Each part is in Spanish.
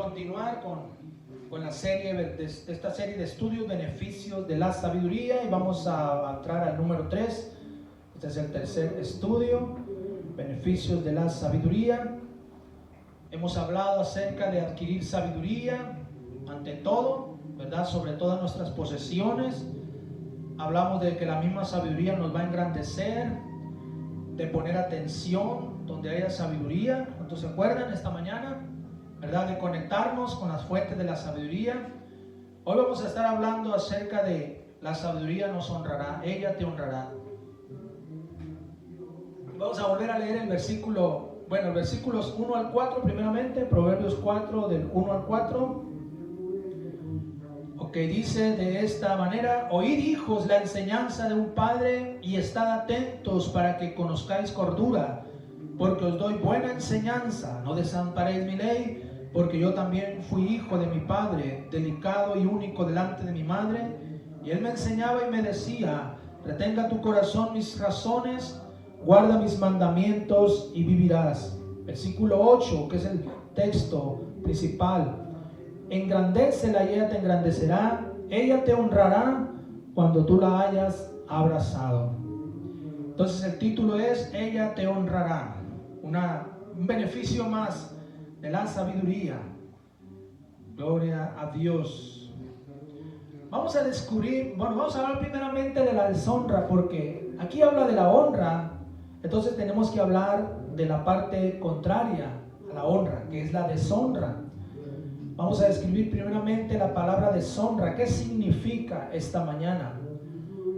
continuar con la serie esta serie de estudios, beneficios de la sabiduría, y vamos a entrar al número 3. Este es el tercer estudio, beneficios de la sabiduría. Hemos hablado acerca de adquirir sabiduría ante todo, ¿verdad? Sobre todas nuestras posesiones. Hablamos de que la misma sabiduría nos va a engrandecer, de poner atención donde haya sabiduría. ¿Cuántos se acuerdan esta mañana? ¿Verdad? De conectarnos con las fuentes de la sabiduría. Hoy vamos a estar hablando acerca de la sabiduría nos honrará, ella te honrará. Vamos a volver a leer el versículo, versículos 1 al 4 primeramente, Proverbios 4 del 1 al 4. Ok, dice de esta manera: oíd, hijos, la enseñanza de un padre, y estad atentos para que conozcáis cordura, porque os doy buena enseñanza. No desamparéis mi ley, porque yo también fui hijo de mi padre, delicado y único delante de mi madre. Y él me enseñaba y me decía: retenga tu corazón mis razones, guarda mis mandamientos y vivirás. Versículo 8, que es el texto principal: engrandécela y ella te engrandecerá, ella te honrará cuando tú la hayas abrazado. Entonces el título es ella te honrará, un beneficio más de la sabiduría. Gloria a Dios. Vamos a descubrir, vamos a hablar primeramente de la deshonra, porque aquí habla de la honra. Entonces tenemos que hablar de la parte contraria a la honra, que es la deshonra. Vamos a describir primeramente la palabra deshonra. ¿Qué significa esta mañana?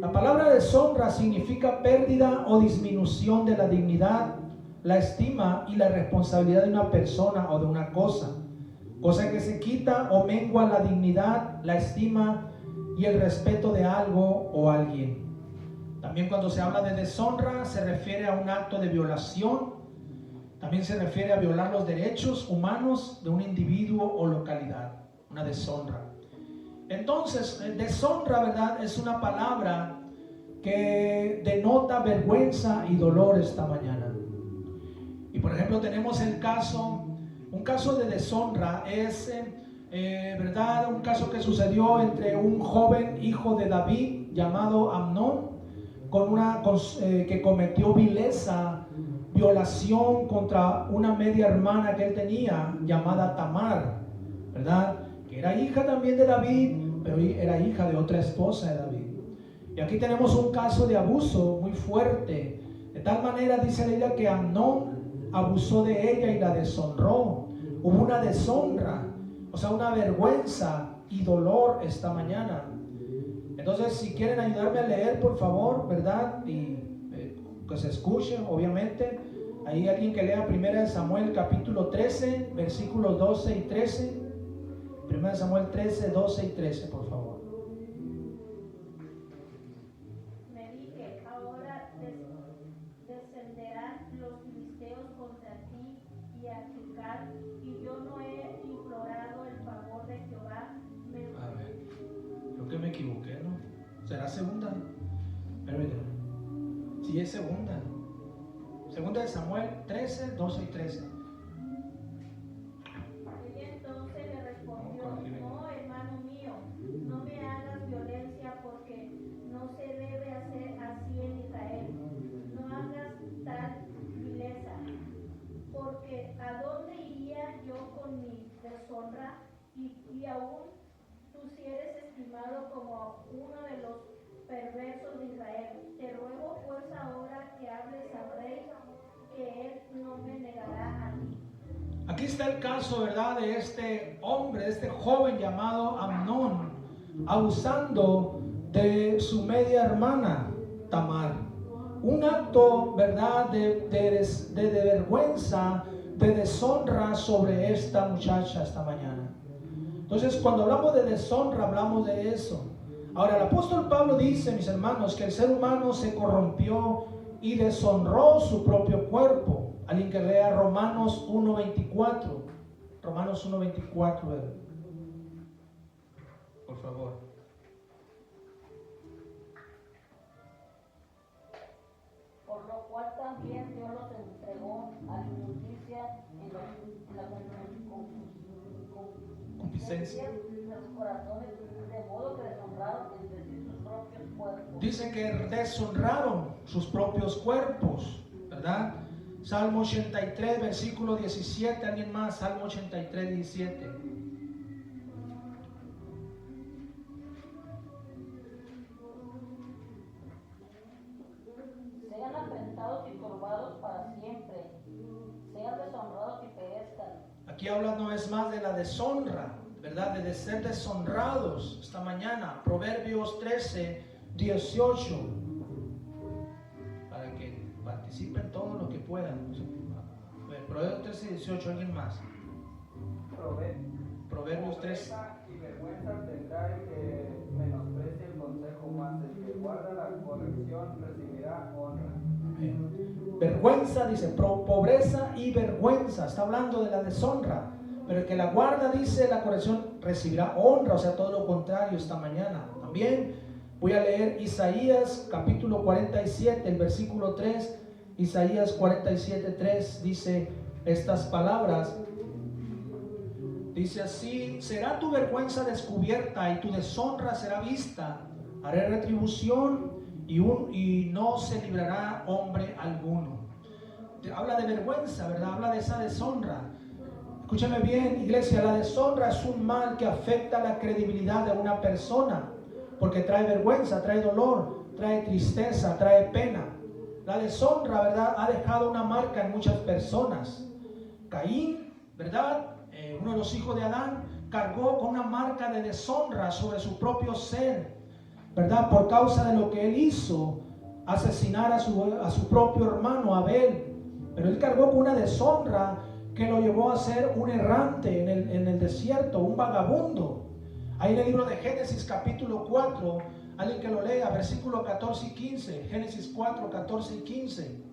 La palabra deshonra significa pérdida o disminución de la dignidad, la estima y la responsabilidad de una persona o de una cosa. Cosa que se quita o mengua la dignidad, la estima y el respeto de algo o alguien. También cuando se habla de deshonra se refiere a un acto de violación. También se refiere a violar los derechos humanos de un individuo o localidad, una deshonra. Entonces, deshonra, ¿verdad?, es una palabra que denota vergüenza y dolor esta mañana. Y por ejemplo tenemos un caso de deshonra es, ¿verdad?, un caso que sucedió entre un joven hijo de David llamado Amnón, que cometió vileza, violación contra una media hermana que él tenía llamada Tamar, ¿verdad?, que era hija también de David, pero era hija de otra esposa de David. Y aquí tenemos un caso de abuso muy fuerte, de tal manera, dice la Biblia, que Amnón abusó de ella y la deshonró. Hubo una deshonra, o sea, una vergüenza y dolor esta mañana. Entonces, si quieren ayudarme a leer, por favor, ¿verdad? Y que se escuche, obviamente. Hay alguien que lea 1 Samuel capítulo 13, versículos 12 y 13. 1 Samuel 13, 12 y 13, por favor. Me dije: ahora descenderán los filisteos contra ti y a Gilgal, y yo no he implorado el favor de Jehová. A ver, creo que me equivoqué, ¿no? ¿Será segunda? Permíteme. Sí, es segunda. Segunda de Samuel 13, 12 y 13. Y entonces le respondió: no, hermano mío, no me hagas violencia, porque no se debe hacer así en Israel. No hagas tal vileza, porque ¿a dónde iría yo con mi deshonra? Y aún tú si eres estimado como uno de los perversos de Israel. Te ruego pues ahora que hables al rey, que él no me negará a ti. Aquí está el caso, ¿verdad?, de este hombre, de este joven llamado Amnón, abusando de su media hermana Tamar. Un acto, ¿verdad?, de vergüenza, de deshonra sobre esta muchacha esta mañana. Entonces, cuando hablamos de deshonra, hablamos de eso. Ahora, el apóstol Pablo dice, mis hermanos, que el ser humano se corrompió y deshonró su propio cuerpo. Alguien que lea Romanos 1:24. Romanos 1:24, por favor. Por lo cual también Dios los entregó a la injusticia en la los corazones, de modo que deshonraron entre sí sus propios cuerpos. Dice que deshonraron sus propios cuerpos, ¿verdad? Salmo 83, versículo 17, alguien más, Salmo 83, 17. Sean afrentados y turbados para siempre, sean deshonrados y perezcan. Aquí habla una vez más de la deshonra, ¿verdad? De ser deshonrados esta mañana. Proverbios 13, 18. Para que participen todo lo que puedan. A ver, Proverbios 13, 18, alguien más. Proverbios 13. Y vergüenza tendrá el que menosprecie el consejo, más el que guarda la corrección recibirá honra. Vergüenza, dice, pobreza y vergüenza. Está hablando de la deshonra. Pero el que la guarda, dice, la corrección recibirá honra. O sea, todo lo contrario esta mañana. También voy a leer Isaías capítulo 47, el versículo 3. Isaías 47, 3 dice estas palabras. Dice así: será tu vergüenza descubierta y tu deshonra será vista. Haré retribución y no se librará hombre alguno. Habla de vergüenza, ¿verdad? Habla de esa deshonra. Escúchame bien, iglesia, la deshonra es un mal que afecta la credibilidad de una persona, porque trae vergüenza, trae dolor, trae tristeza, trae pena. La deshonra, ¿verdad?, ha dejado una marca en muchas personas. Caín, ¿verdad?, uno de los hijos de Adán, cargó con una marca de deshonra sobre su propio ser, ¿verdad?, por causa de lo que él hizo, asesinar a su propio hermano Abel. Pero él cargó con una deshonra que lo llevó a ser un errante en el desierto, un vagabundo. Ahí en el libro de Génesis capítulo 4, alguien que lo lea, versículo 14 y 15, Génesis 4, 14 y 15.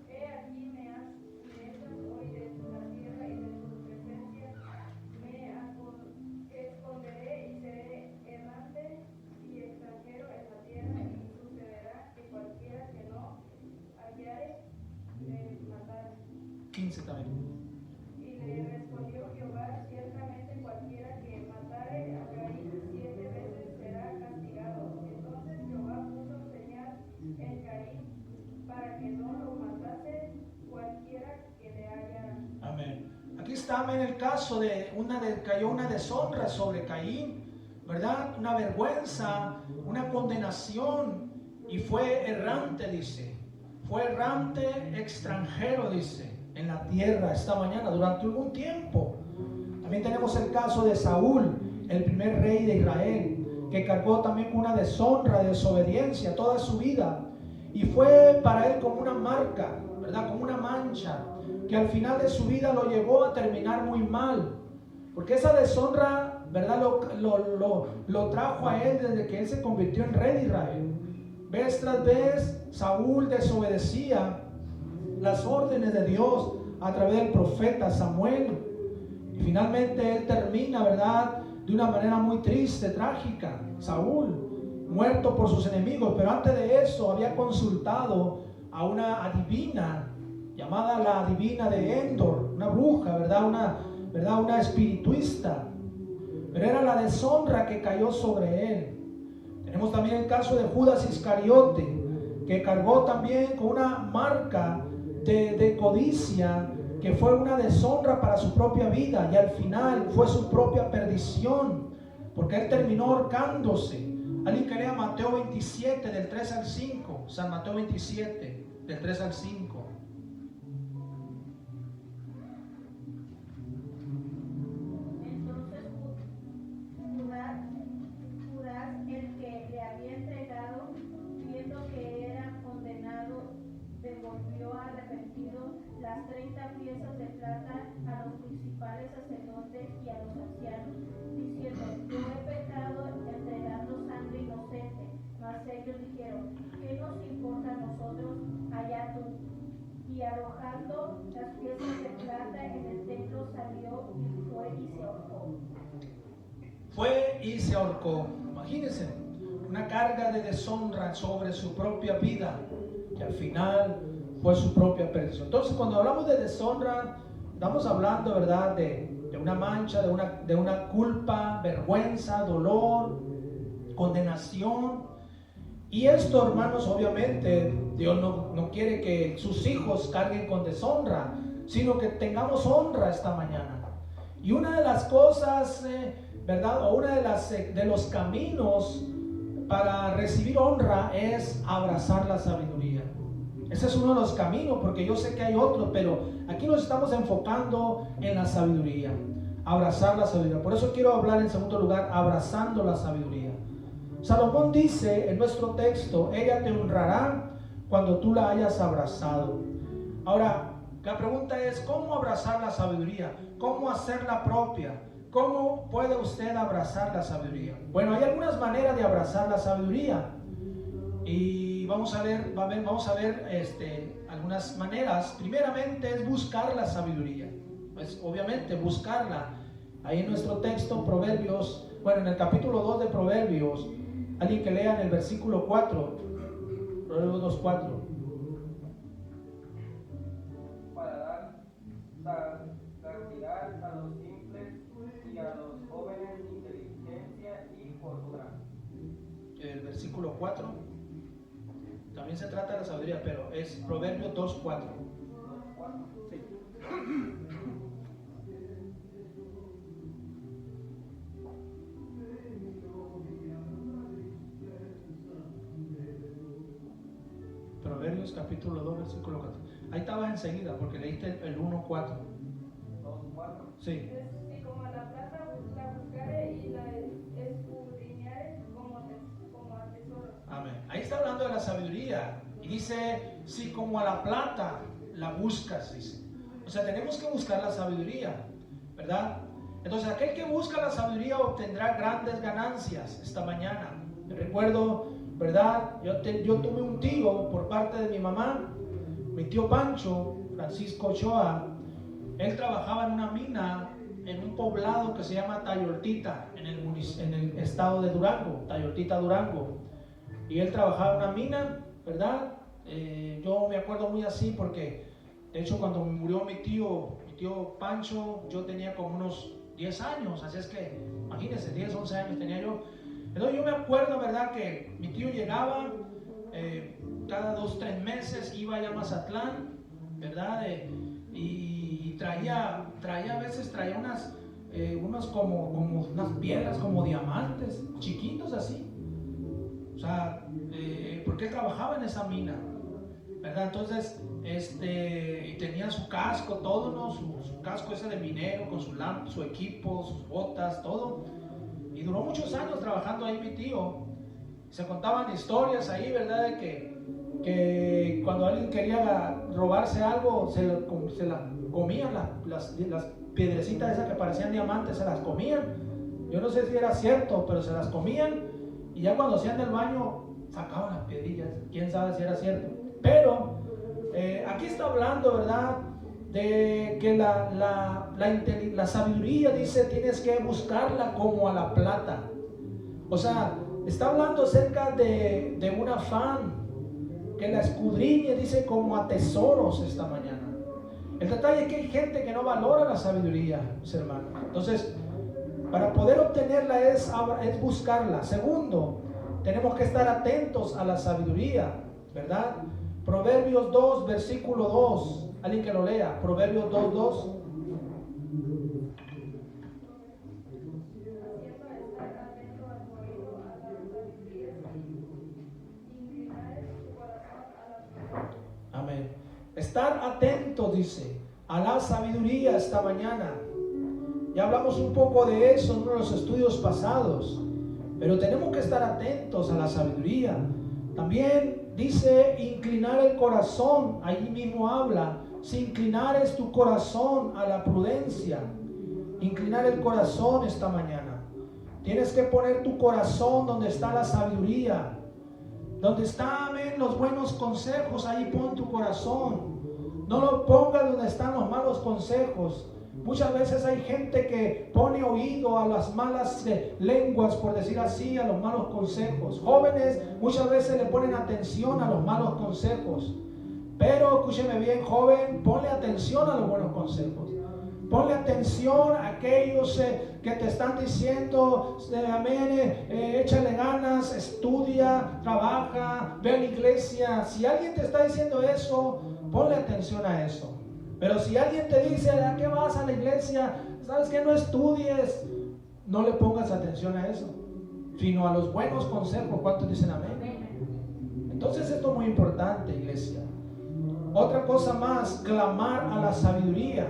He aquí me echas hoy de la tierra y de tu presencia me esconderé y seré errante y extranjero en la tierra, y sucederá que cualquiera que no hallare me matará. 15 también. Y le respondió Jehová: ciertamente cualquiera que matare a Caín 7 veces será castigado. Entonces Jehová puso señal en Caín para que no lo matase cualquiera que le hallara. Amén. Aquí está, amén, el caso de cayó una deshonra sobre Caín, ¿verdad? Una vergüenza, una condenación, y fue errante, dice. Fue errante, extranjero, dice, en la tierra esta mañana durante algún tiempo. También tenemos el caso de Saúl, el primer rey de Israel, que cargó también con una deshonra, desobediencia toda su vida, y fue para él como una marca, ¿verdad?, como una mancha, que al final de su vida lo llevó a terminar muy mal, porque esa deshonra, ¿verdad?, lo trajo a él desde que él se convirtió en rey de Israel. Vez tras vez Saúl desobedecía las órdenes de Dios a través del profeta Samuel, y finalmente él termina, ¿verdad?, de una manera muy triste, trágica. Saúl, muerto por sus enemigos, pero antes de eso había consultado a una adivina llamada la adivina de Endor, una bruja, ¿verdad?, una espirituista. Pero era la deshonra que cayó sobre él. Tenemos también el caso de Judas Iscariote, que cargó también con una marca de codicia, que fue una deshonra para su propia vida, y al final fue su propia perdición, porque él terminó ahorcándose. Alguien que lea Mateo 27 del 3 al 5, San Mateo 27 del 3 al 5. Entonces Judas, el que le había entregado, viendo que era condenado, devolvió arrepentido las 30 piezas de plata a los principales sacerdotes y a los ancianos, diciendo: yo he pecado entregando sangre inocente. Mas ellos dijeron: ¿qué nos importa a nosotros? Allá tú. Y arrojando las piezas de plata en el templo, salió y fue y se ahorcó. Fue y se ahorcó. Imagínense, una carga de deshonra sobre su propia vida, que al final fue su propia perdición. Entonces, cuando hablamos de deshonra, Estamos hablando, ¿verdad?, de una mancha, de una culpa, vergüenza, dolor, condenación. Y esto, hermanos, obviamente Dios no quiere que sus hijos carguen con deshonra, sino que tengamos honra esta mañana. Y una de las cosas, ¿verdad?, o una de los caminos para recibir honra es abrazar la sabiduría. Ese es uno de los caminos, porque yo sé que hay otros, pero aquí nos estamos enfocando en la sabiduría. Abrazar la sabiduría. Por eso quiero hablar en segundo lugar, abrazando la sabiduría. Salomón dice en nuestro texto, ella te honrará cuando tú la hayas abrazado. Ahora, la pregunta es, ¿cómo abrazar la sabiduría? ¿Cómo hacerla propia? ¿Cómo puede usted abrazar la sabiduría? Bueno, hay algunas maneras de abrazar la sabiduría. Y vamos a ver algunas maneras. Primeramente es buscar la sabiduría. Pues obviamente buscarla. Ahí en nuestro texto, Proverbios, en el capítulo 2 de Proverbios, alguien que lea en el versículo 4, Proverbios 2:4. Para dar santidad a los simples y a los jóvenes inteligencia y cordura. El versículo 4 también se trata de la sabiduría, pero es Proverbios 2:4. Sí. Proverbios capítulo 2, versículo 4. Ahí estabas enseguida porque leíste el 1:4. 2:4. Sí. Y como a la plata la buscaré y la escudriñaré como a tesoro. Amén. Ahí está hablando de la sabiduría. Y dice, si como a la plata la buscas, dice. O sea, tenemos que buscar la sabiduría, ¿verdad? Entonces, aquel que busca la sabiduría obtendrá grandes ganancias esta mañana. Te recuerdo, ¿verdad? Yo tuve un tío por parte de mi mamá, mi tío Pancho, Francisco Ochoa. Él trabajaba en una mina en un poblado que se llama Tayoltita, en el estado de Durango, Tayoltita, Durango. Y él trabajaba en una mina, ¿verdad? Yo me acuerdo muy así porque, de hecho, cuando murió mi tío Pancho, yo tenía como unos 10 años, así es que, imagínense, 10, 11 años tenía yo. Entonces yo me acuerdo, ¿verdad?, que mi tío llegaba cada 2, 3 meses, iba allá a Mazatlán, ¿verdad? Y traía a veces unas como unas piedras como diamantes, chiquitos así. O sea, porque él trabajaba en esa mina, ¿verdad? Entonces, y tenía su casco, todo, ¿no? Su casco ese de minero, con su equipo, sus botas, todo. Y duró muchos años trabajando ahí mi tío. Se contaban historias ahí, ¿verdad? De que cuando alguien quería robarse algo, se la comían, las piedrecitas esas que parecían diamantes, se las comían. Yo no sé si era cierto, pero se las comían. Y ya cuando hacían del baño, sacaban las piedrillas. Quién sabe si era cierto. Pero aquí está hablando, ¿verdad?, de que la sabiduría, dice, tienes que buscarla como a la plata. O sea, está hablando acerca de un afán, que la escudriñe, dice, como a tesoros esta mañana. El detalle es que hay gente que no valora la sabiduría, mis hermanos. Entonces, para poder obtenerla es buscarla. Segundo, tenemos que estar atentos a la sabiduría, ¿verdad? Proverbios 2, versículo 2. Alguien que lo lea. Proverbios 2:2. Amén. Estar atentos, dice, a la sabiduría esta mañana. Ya hablamos un poco de eso en uno de los estudios pasados, pero tenemos que estar atentos a la sabiduría. También dice inclinar el corazón. Allí mismo habla, si inclinares tu corazón a la prudencia. Inclinar el corazón esta mañana. Tienes que poner tu corazón donde está la sabiduría, donde están los buenos consejos. Ahí pon tu corazón. No lo pongas donde están los malos consejos. Muchas veces hay gente que pone oído a las malas lenguas, por decir así, a los malos consejos. Jóvenes muchas veces le ponen atención a los malos consejos. Pero escúcheme bien, joven, ponle atención a los buenos consejos. Ponle atención a aquellos que te están diciendo, amén, échale ganas, estudia, trabaja, ve a la iglesia. Si alguien te está diciendo eso, ponle atención a eso. Pero si alguien te dice, ¿a qué vas a la iglesia? ¿Sabes que no estudies? No le pongas atención a eso, sino a los buenos consejos. ¿Cuántos dicen amén? Entonces esto es muy importante, iglesia. Otra cosa más, clamar a la sabiduría.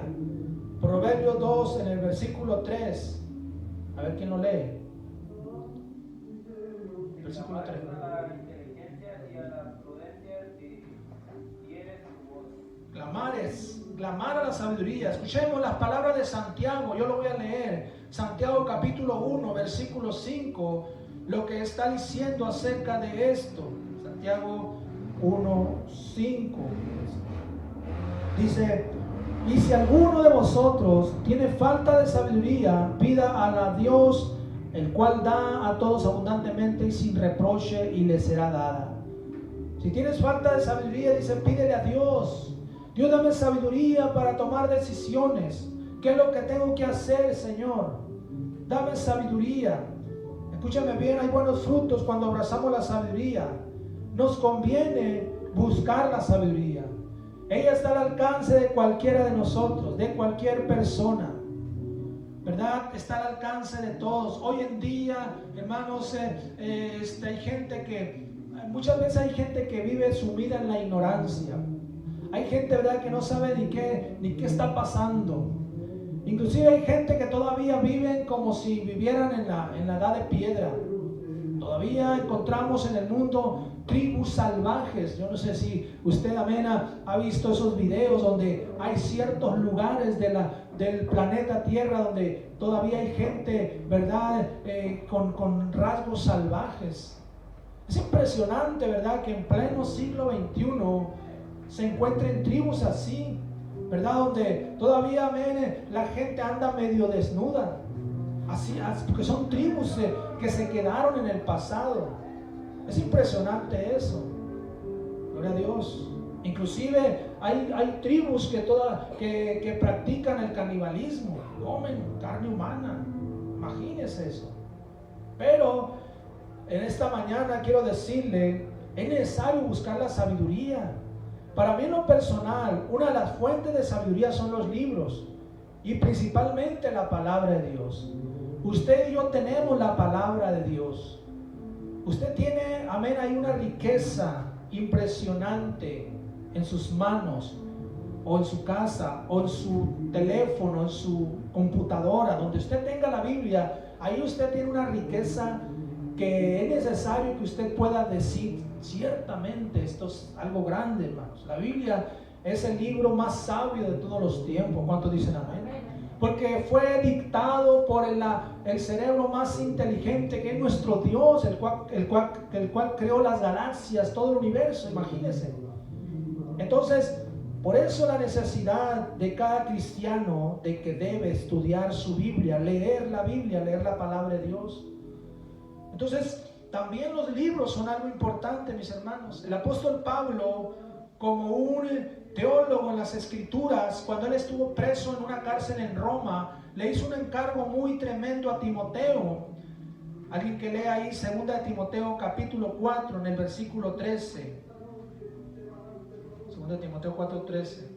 Proverbios 2 en el versículo 3. A ver quién lo lee. Versículo 3. A la inteligencia y a la prudencia si eres tu voz. Clamar a la sabiduría. Escuchemos las palabras de Santiago. Yo lo voy a leer. Santiago capítulo 1, versículo 5. Lo que está diciendo acerca de esto. Santiago 1, 5. Dice: y si alguno de vosotros tiene falta de sabiduría, pida a Dios, el cual da a todos abundantemente y sin reproche, y le será dada. Si tienes falta de sabiduría, dice, pídele a Dios. Dios, dame sabiduría para tomar decisiones. ¿Qué es lo que tengo que hacer, Señor? Dame sabiduría. Escúchame bien, hay buenos frutos cuando abrazamos la sabiduría. Nos conviene buscar la sabiduría. Ella está al alcance de cualquiera de nosotros, de cualquier persona, ¿verdad? Está al alcance de todos. Hoy en día, hermanos, hay gente que, muchas veces hay gente que vive sumida en la ignorancia. Hay gente, ¿verdad?, que no sabe ni qué está pasando. Inclusive hay gente que todavía viven como si vivieran en la edad de piedra. Todavía encontramos en el mundo tribus salvajes. Yo no sé si usted, amén, ha visto esos videos donde hay ciertos lugares del planeta Tierra donde todavía hay gente, ¿verdad?, con rasgos salvajes. Es impresionante, ¿verdad?, que en pleno siglo XXI se encuentren tribus así, ¿verdad?, donde todavía, amén, la gente anda medio desnuda. Así, porque son tribus que se quedaron en el pasado. Es impresionante eso. Gloria a Dios. Inclusive hay tribus que practican el canibalismo, comen carne humana. Imagínense eso. Pero en esta mañana quiero decirle, es necesario buscar la sabiduría. Para mí en lo personal, una de las fuentes de sabiduría son los libros y principalmente la palabra de Dios. Usted y yo tenemos la palabra de Dios. Usted tiene, amén, hay una riqueza impresionante en sus manos, o en su casa, o en su teléfono, en su computadora. Donde usted tenga la Biblia, ahí usted tiene una riqueza que es necesario que usted pueda decir, ciertamente esto es algo grande, hermanos. La Biblia es el libro más sabio de todos los tiempos. ¿Cuántos dicen amén? Porque fue dictado por el cerebro más inteligente, que es nuestro Dios, el cual creó las galaxias, todo el universo, imagínense. Entonces, por eso la necesidad de cada cristiano de que debe estudiar su Biblia, leer la palabra de Dios. Entonces, también los libros son algo importante, mis hermanos. El apóstol Pablo, como un teólogo en las escrituras, cuando él estuvo preso en una cárcel en Roma, le hizo un encargo muy tremendo a Timoteo. Alguien que lea ahí 2 de Timoteo capítulo 4 en el versículo 13. 2 de Timoteo 4:13.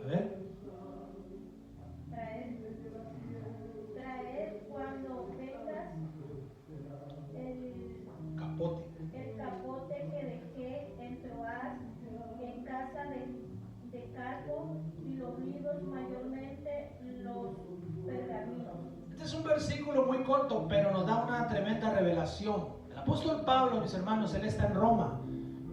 A ver. Traed cuando vengas el capote que dejé en Troas, en casa de Carpo, y los libros, mayormente los pergaminos. Este es un versículo muy corto, pero nos da una tremenda revelación. El apóstol Pablo, mis hermanos, él está en Roma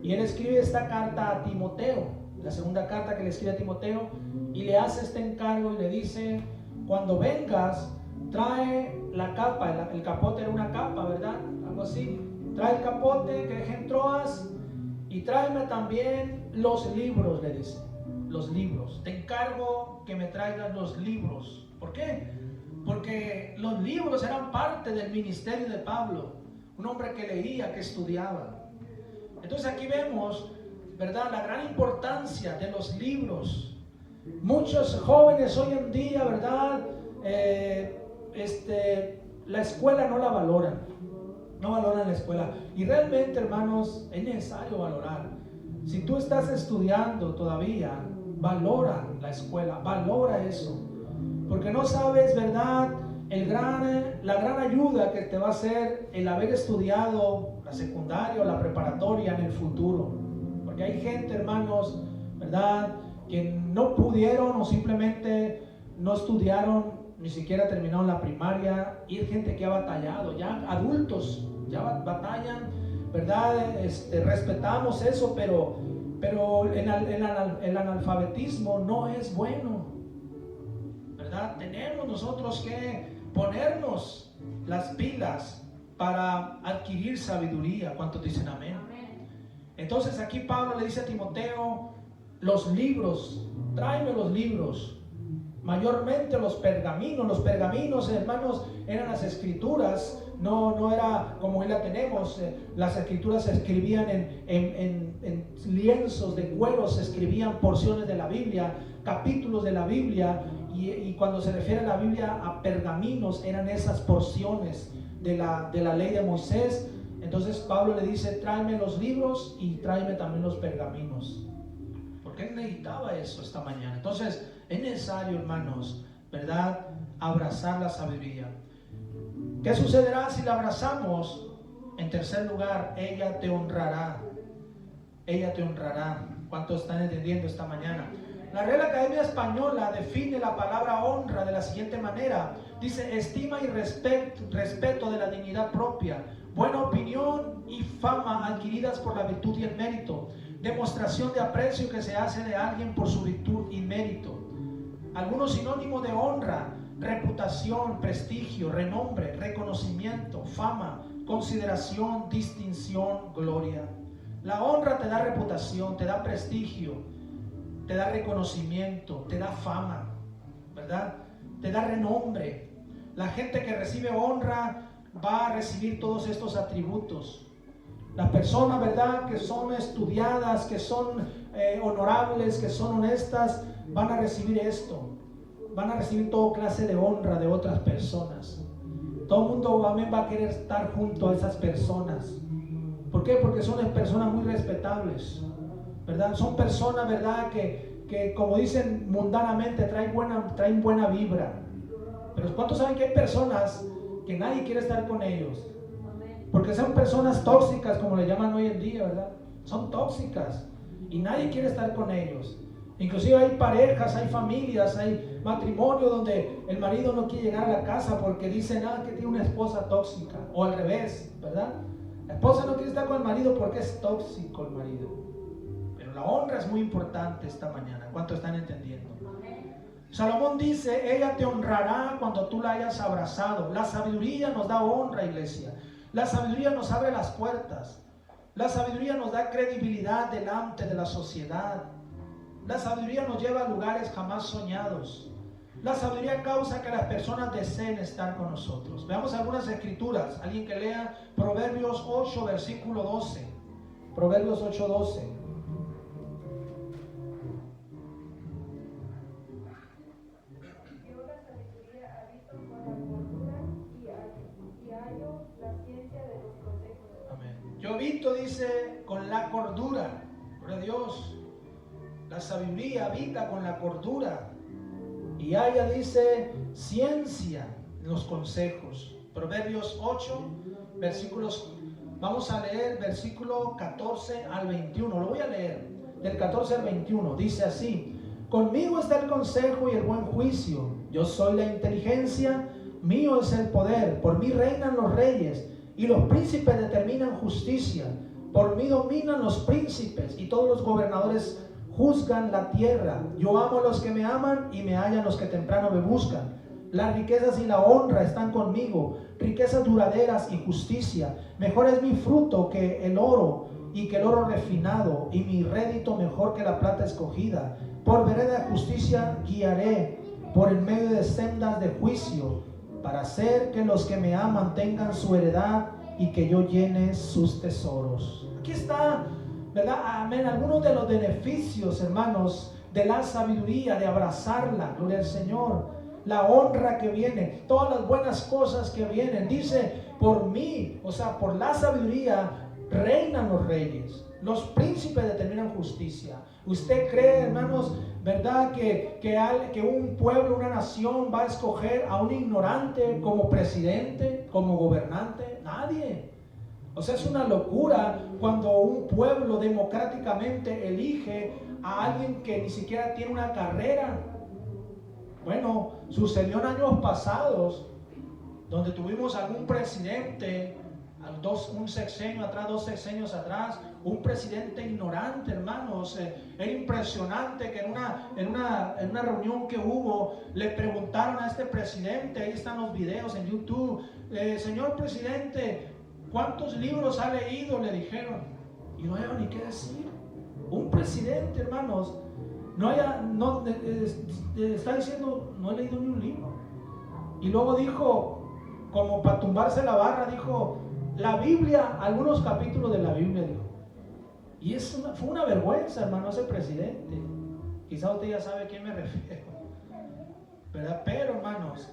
y él escribe esta carta a Timoteo, la segunda carta que le escribe a Timoteo, y le hace este encargo y le dice: cuando vengas, trae la capa. El capote era una capa, ¿verdad? Algo así. Trae el capote que dejé en Troas y tráeme también los libros, le dice. Los libros. Te encargo que me traigas los libros. ¿Por qué? Porque los libros eran parte del ministerio de Pablo. Un hombre que leía, que estudiaba. Entonces aquí vemos ¿verdad?, la gran importancia de los libros. Muchos jóvenes hoy en día, ¿verdad?, la escuela no la valoran. No valoran la escuela. Y realmente, hermanos, es necesario valorar. Si tú estás estudiando todavía, valora la escuela, valora eso. Porque no sabes, ¿verdad?, la gran ayuda que te va a hacer el haber estudiado la secundaria o la preparatoria en el futuro. Porque hay gente, hermanos, ¿verdad?, que no pudieron o simplemente no estudiaron, ni siquiera terminaron la primaria, y hay gente que ha batallado, ya adultos, ya batallan, ¿verdad? Respetamos eso, pero el analfabetismo no es bueno, ¿verdad? Tenemos nosotros que ponernos las pilas para adquirir sabiduría. ¿Cuántos dicen amén? Entonces aquí Pablo le dice a Timoteo, los libros, tráeme los libros, mayormente los pergaminos. Los pergaminos, hermanos, eran las escrituras, no era como hoy la tenemos. Las escrituras se escribían en lienzos de cuero, se escribían porciones de la Biblia, capítulos de la Biblia, y cuando se refiere a la Biblia a pergaminos, eran esas porciones de la ley de Moisés. Entonces Pablo le dice, tráeme los libros y tráeme también los pergaminos, porque él necesitaba eso esta mañana. Entonces es necesario, hermanos, ¿verdad?, abrazar la sabiduría. ¿Qué sucederá si la abrazamos? En tercer lugar, ella te honrará. Ella te honrará. ¿Cuántos están entendiendo esta mañana? La Real Academia Española define la palabra honra de la siguiente manera. Dice, estima y respeto de la dignidad propia, buena opinión y fama adquiridas por la virtud y el mérito, demostración de aprecio que se hace de alguien por su virtud y mérito. Algunos sinónimos de honra: reputación, prestigio, renombre, reconocimiento, fama, consideración, distinción, gloria. La honra te da reputación, te da prestigio, te da reconocimiento, te da fama, ¿verdad? Te da renombre. La gente que recibe honra va a recibir todos estos atributos. Las personas, ¿verdad?, que son estudiadas, que son honorables, que son honestas, van a recibir esto. Van a recibir toda clase de honra de otras personas. Todo el mundo, amén, va a querer estar junto a esas personas. ¿Por qué? Porque son personas muy respetables, ¿verdad? Son personas, ¿verdad?, que como dicen mundanamente, traen buena vibra. Pero ¿cuántos saben que hay personas que nadie quiere estar con ellos? Porque son personas tóxicas, como le llaman hoy en día, ¿verdad? Son tóxicas y nadie quiere estar con ellos. Inclusive hay parejas, hay familias, hay matrimonios donde el marido no quiere llegar a la casa porque dice que tiene una esposa tóxica, o al revés, ¿verdad? La esposa no quiere estar con el marido porque es tóxico el marido. Pero la honra es muy importante esta mañana. ¿Cuántos están entendiendo? Salomón dice, ella te honrará cuando tú la hayas abrazado. La sabiduría nos da honra, iglesia. La sabiduría nos abre las puertas. La sabiduría nos da credibilidad delante de la sociedad. La sabiduría nos lleva a lugares jamás soñados. La sabiduría causa que las personas deseen estar con nosotros. Veamos algunas escrituras. Alguien que lea Proverbios 8, versículo 12. Proverbios 8, 12. Yo habito, dice, con la cordura. Gloria a Dios. La sabiduría habita con la cordura. Y ella dice, ciencia en los consejos. Proverbios 8, versículos. Vamos a leer versículo 14 al 21. Lo voy a leer. Del 14 al 21. Dice así: conmigo está el consejo y el buen juicio. Yo soy la inteligencia, mío es el poder. Por mí reinan los reyes y los príncipes determinan justicia. Por mí dominan los príncipes y todos los gobernadores juzgan la tierra. Yo amo a los que me aman y me hallan los que temprano me buscan. Las riquezas y la honra están conmigo, riquezas duraderas y justicia. Mejor es mi fruto que el oro y que el oro refinado, y mi rédito mejor que la plata escogida. Por vereda de justicia guiaré, por en medio de sendas de juicio, para hacer que los que me aman tengan su heredad y que yo llene sus tesoros. Aquí está, ¿verdad? Amén. Algunos de los beneficios, hermanos, de la sabiduría, de abrazarla, gloria al Señor, la honra que viene, todas las buenas cosas que vienen. Dice, por mí, o sea, por la sabiduría reinan los reyes, los príncipes determinan justicia. ¿Usted cree, hermanos, verdad, que un pueblo, una nación va a escoger a un ignorante como presidente, como gobernante? Nadie. O sea, es una locura cuando un pueblo democráticamente elige a alguien que ni siquiera tiene una carrera. Bueno, sucedió en años pasados, donde tuvimos algún presidente, un sexenio atrás, 2 sexenios atrás, un presidente ignorante, hermanos. Era impresionante que en una reunión que hubo, le preguntaron a este presidente, ahí están los videos en YouTube, señor presidente, ¿cuántos libros ha leído? Le dijeron, y no había ni qué decir. Un presidente, hermanos, está diciendo, no he leído ni un libro. Y luego dijo, como para tumbarse la barra, dijo, la Biblia, algunos capítulos de la Biblia, dijo. Y fue una vergüenza, hermano, ese presidente. Quizá usted ya sabe a quién me refiero, ¿verdad? Pero, hermanos,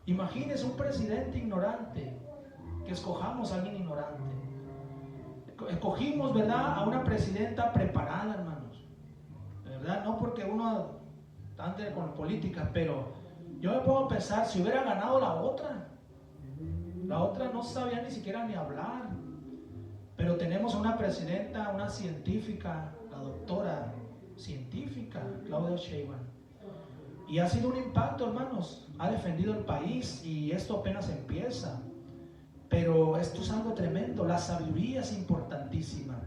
imagínense un presidente ignorante, que escojamos a alguien ignorante. Escogimos, ¿verdad?, a una presidenta preparada, hermanos, ¿verdad? No porque uno ande con política, pero yo me puedo pensar, si hubiera ganado la otra no sabía ni siquiera ni hablar. Pero tenemos una presidenta, una científica, la doctora científica Claudia Sheinbaum, y ha sido un impacto, hermanos. Ha defendido el país y esto apenas empieza. Pero esto es algo tremendo. La sabiduría es importantísima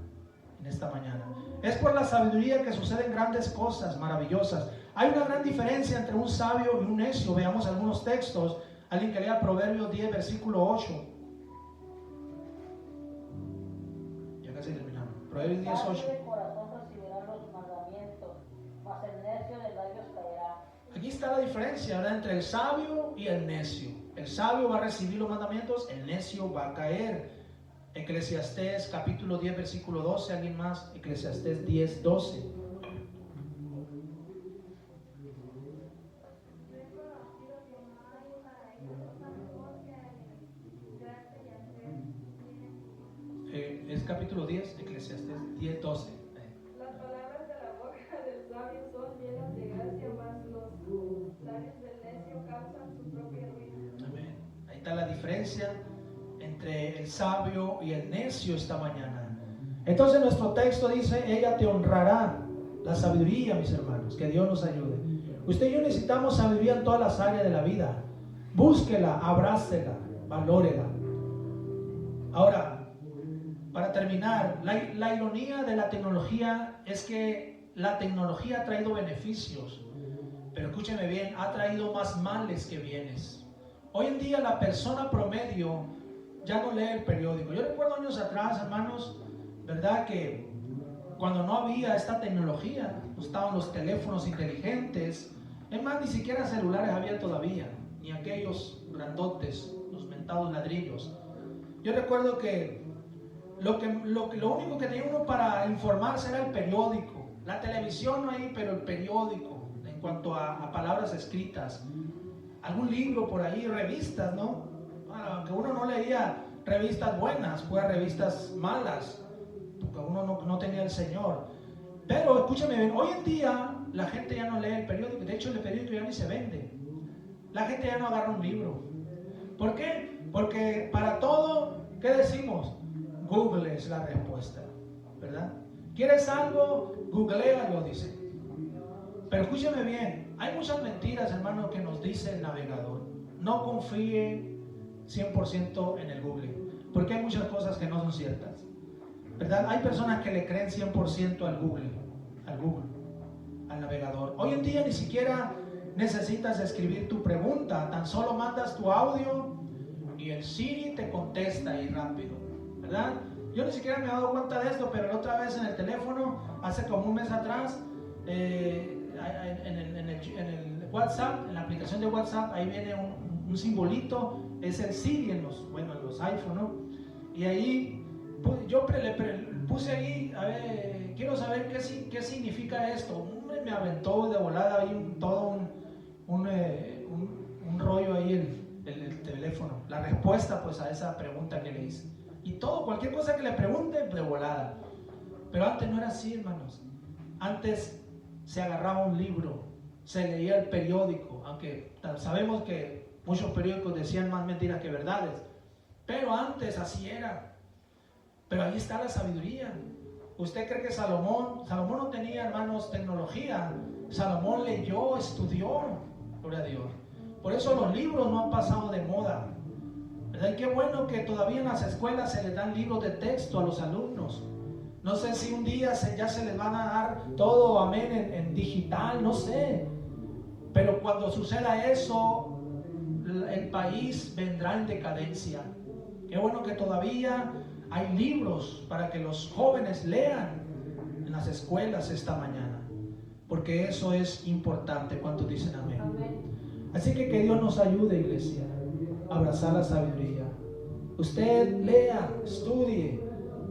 en esta mañana. Es por la sabiduría que suceden grandes cosas maravillosas. Hay una gran diferencia entre un sabio y un necio. Veamos algunos textos. Alguien que lea Proverbios 10, versículo 8. Ya casi terminamos. Proverbios 10, 8. El corazón recibirá los mandamientos, mas el necio de labios caerá. Aquí está la diferencia, ¿verdad?, entre el sabio y el necio. El sabio va a recibir los mandamientos, el necio va a caer. Eclesiastés capítulo 10, versículo 12. ¿Alguien más? Eclesiastés 10, 12. Es capítulo 10, Eclesiastés 10, 12. Las palabras de la boca del sabio son llenas de gracia, mas los labios del necio causan su propia ruina. Amén. Ahí está la diferencia entre el sabio y el necio esta mañana. Entonces nuestro texto dice, ella te honrará. La sabiduría, mis hermanos, que Dios nos ayude. Usted y yo necesitamos sabiduría en todas las áreas de la vida. Búsquela, abrácela, valórela. Ahora, para terminar, la ironía de la tecnología es que la tecnología ha traído beneficios, pero escúcheme bien, ha traído más males que bienes. Hoy en día la persona promedio ya no lee el periódico. Yo recuerdo años atrás, hermanos, ¿verdad?, que cuando no había esta tecnología, no estaban los teléfonos inteligentes, es más, ni siquiera celulares había todavía, ni aquellos grandotes, los mentados ladrillos. Yo recuerdo que lo único que tenía uno para informarse era el periódico. La televisión no hay, pero el periódico, en cuanto a palabras escritas. Algún libro por ahí, revistas, ¿no? Bueno, aunque uno no leía revistas buenas, fue revistas malas, porque uno no tenía el Señor. Pero escúchame bien, hoy en día la gente ya no lee el periódico. De hecho, el periódico ya ni se vende. La gente ya no agarra un libro. ¿Por qué? Porque para todo, ¿qué decimos? Google es la respuesta, ¿verdad? ¿Quieres algo? Googlealo, dice. Pero escúchame bien, hay muchas mentiras, hermano, que nos dice el navegador. No confíe 100% en el Google, porque hay muchas cosas que no son ciertas, ¿verdad? Hay personas que le creen 100% al Google, al navegador. Hoy en día ni siquiera necesitas escribir tu pregunta, tan solo mandas tu audio y el Siri te contesta ahí rápido, ¿verdad? Yo ni siquiera me he dado cuenta de esto, pero la otra vez en el teléfono, hace como un mes atrás, en el WhatsApp, en la aplicación de WhatsApp, ahí viene un simbolito, es el Siri en los iPhone, ¿no? Y ahí pues, yo puse ahí, a ver, quiero saber qué significa esto. Me aventó de volada ahí un rollo ahí el teléfono. La respuesta pues a esa pregunta que le hice. Y cualquier cosa que le pregunte, de volada. Pero antes no era así, hermanos. Antes se agarraba un libro, se leía el periódico, aunque sabemos que muchos periódicos decían más mentiras que verdades. Pero antes así era. Pero ahí está la sabiduría. ¿Usted cree que Salomón no tenía, hermanos, tecnología? Salomón leyó, estudió, gloria a Dios. Por eso los libros no han pasado de moda, ¿verdad? Y qué bueno que todavía en las escuelas se les dan libros de texto a los alumnos. No sé si un día ya se les van a dar todo, amén, en digital, no sé. Pero cuando suceda eso, el país vendrá en decadencia. Qué bueno que todavía hay libros para que los jóvenes lean en las escuelas esta mañana, porque eso es importante. ¿Cuántos dicen amén? Así que Dios nos ayude, iglesia, a abrazar la sabiduría. Usted lea, estudie,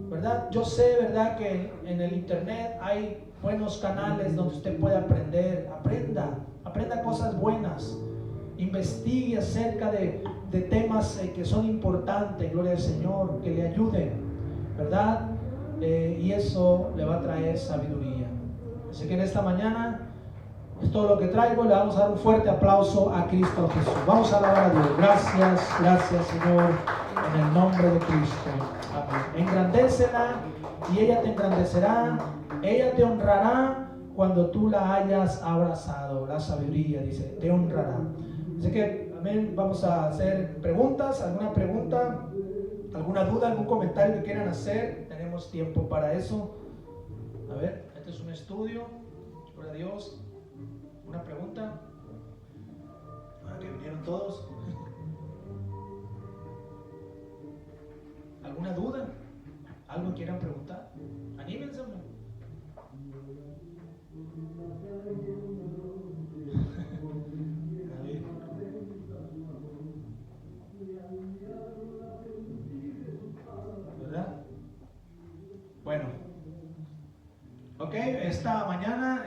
¿verdad? Yo sé, ¿verdad?, que en el internet hay buenos canales donde usted puede aprender. Aprenda cosas buenas. Investigue acerca de temas que son importantes, gloria al Señor, que le ayuden, ¿verdad? Y eso le va a traer sabiduría. Así que en esta mañana es todo lo que traigo. Le vamos a dar un fuerte aplauso a Cristo Jesús. Vamos a alabar a Dios. Gracias Señor, en el nombre de Cristo. Amén. Engrandécela y ella te engrandecerá. Ella te honrará cuando tú la hayas abrazado. La sabiduría, dice, te honrará. Así que, amén, vamos a hacer preguntas. ¿Alguna pregunta? ¿Alguna duda? ¿Algún comentario que quieran hacer? Tenemos tiempo para eso. A ver, este es un estudio. Gloria a Dios. ¿Una pregunta? Que vinieron todos. ¿Alguna duda? ¿Algo quieran preguntar? Anímense, hombre. ¿Verdad? Bueno. Ok, esta mañana,